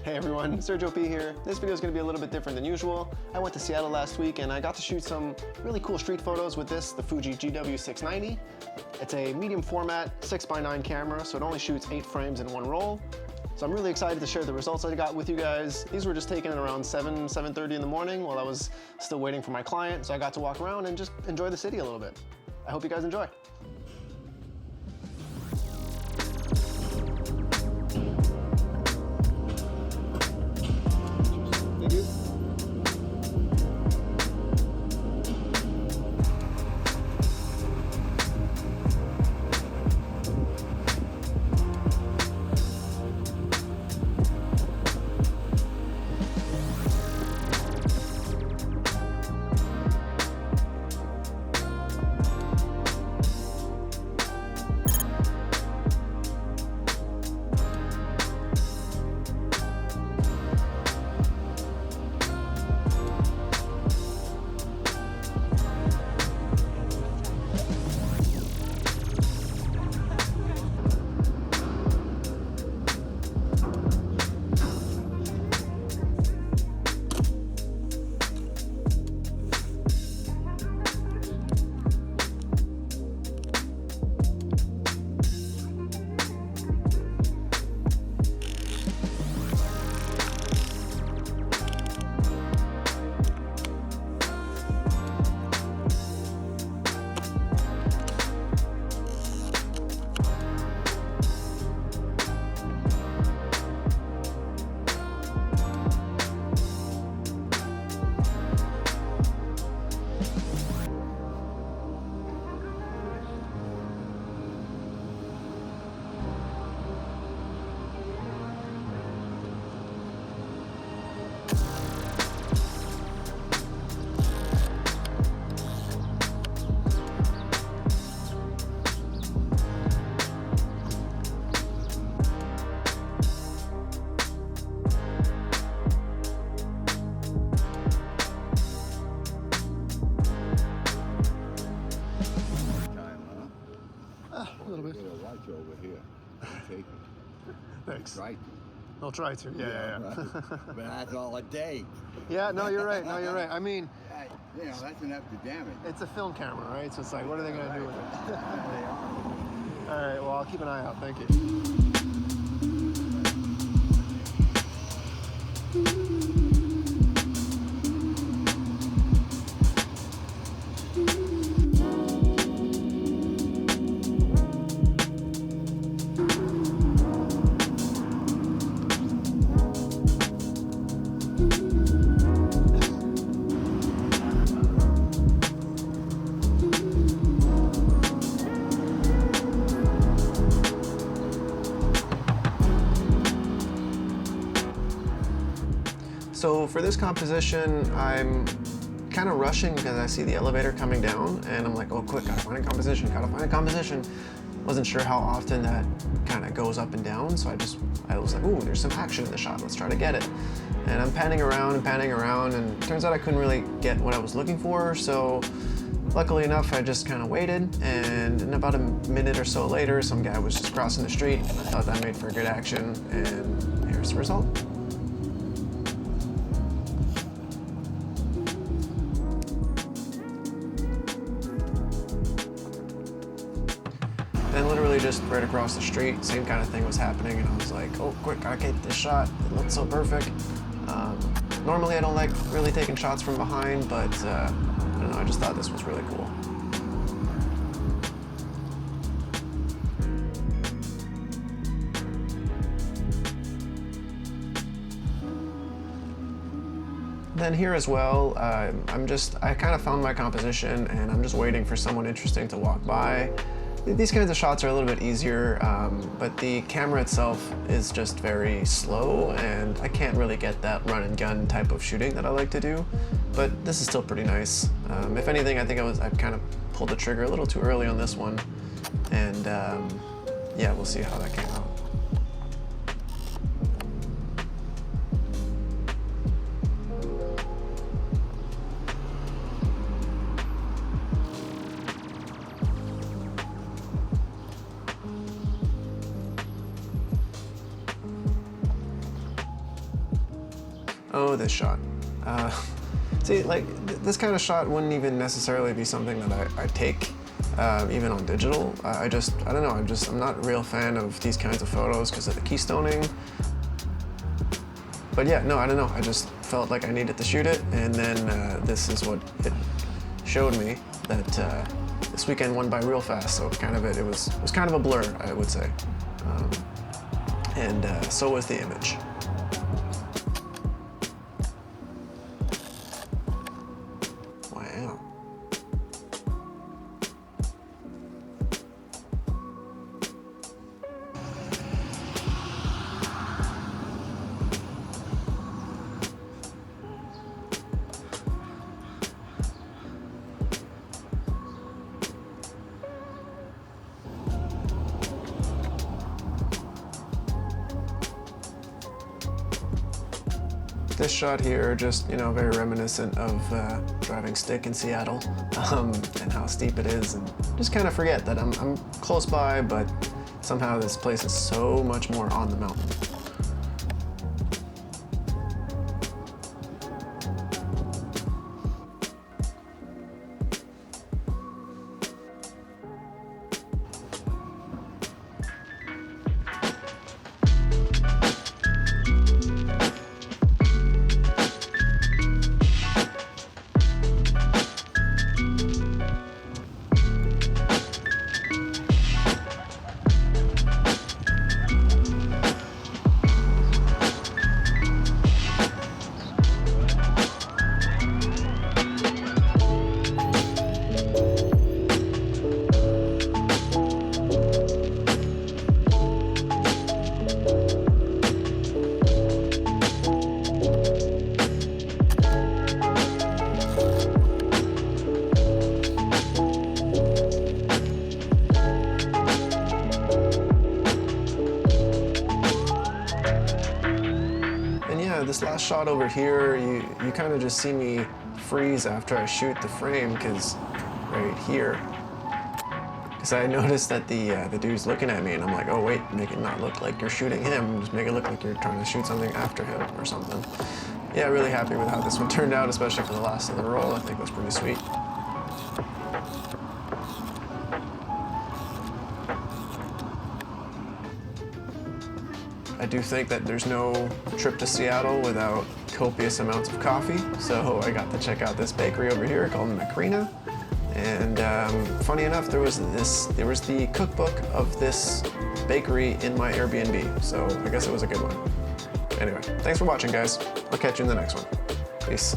Hey everyone, Sergio P here. This video is going to be a little bit different than usual. I went to Seattle last week and I got to shoot some really cool street photos with this, the Fuji GW690. It's a medium format 6x9 camera, so it only shoots 8 frames in one roll. So I'm really excited to share the results I got with you guys. These were just taken at around 7:30 in the morning while I was still waiting for my client, so I got to walk around and just enjoy the city a little bit. I hope you guys enjoy. A little bit. Get a watch over here. Take it. Thanks. Right. I'll try to. Yeah. Right. But that's all it takes. Yeah, no, you're right. No, you're right. I mean, You know, that's enough to damage. it's a film camera, right? So it's like, what are they going to do with it? They are. All right, well, I'll keep an eye out. Thank you. So for this composition, I'm kind of rushing because I see the elevator coming down and I'm like, oh, quick, gotta find a composition. Wasn't sure how often that kind of goes up and down, so I was like, ooh, there's some action in the shot, let's try to get it. And I'm panning around, and it turns out I couldn't really get what I was looking for, so luckily enough, I just kind of waited, and in about a minute or so later, some guy was just crossing the street. I thought that made for good action, and here's the result. Then literally just right across the street, same kind of thing was happening, and I was like, oh, quick, gotta get this shot. It looked so perfect. Normally I don't like really taking shots from behind, but I don't know, I just thought this was really cool. Then here as well, I kind of found my composition, and I'm just waiting for someone interesting to walk by. These kinds of shots are a little bit easier, but the camera itself is just very slow, and I can't really get that run and gun type of shooting that I like to do. But this is still pretty nice. If anything, I think I kind of pulled the trigger a little too early on this one, and yeah, we'll see how that came out. Oh, this shot. See, like, this kind of shot wouldn't even necessarily be something that I take, even on digital. I don't know, I'm not a real fan of these kinds of photos because of the keystoning. But yeah, no, I don't know, I just felt like I needed to shoot it, and then this is what it showed me, that this weekend went by real fast, so it was kind of a blur, I would say. And so was the image. Wow. This shot here, just, you know, very reminiscent of driving stick in Seattle, and how steep it is, and just kind of forget that I'm close by, but somehow this place is so much more on the mountain. This last shot over here, you kind of just see me freeze after I shoot the frame, because right here, because I noticed that the dude's looking at me, and I'm like, oh wait, make it not look like you're shooting him, just make it look like you're trying to shoot something after him or something. Yeah, really happy with how this one turned out, especially for the last of the roll. I think it was pretty sweet. I do think that there's no trip to Seattle without copious amounts of coffee, so I got to check out this bakery over here called Macrina. And funny enough, there was the cookbook of this bakery in my Airbnb, so I guess it was a good one. Anyway, thanks for watching, guys. I'll catch you in the next one. Peace.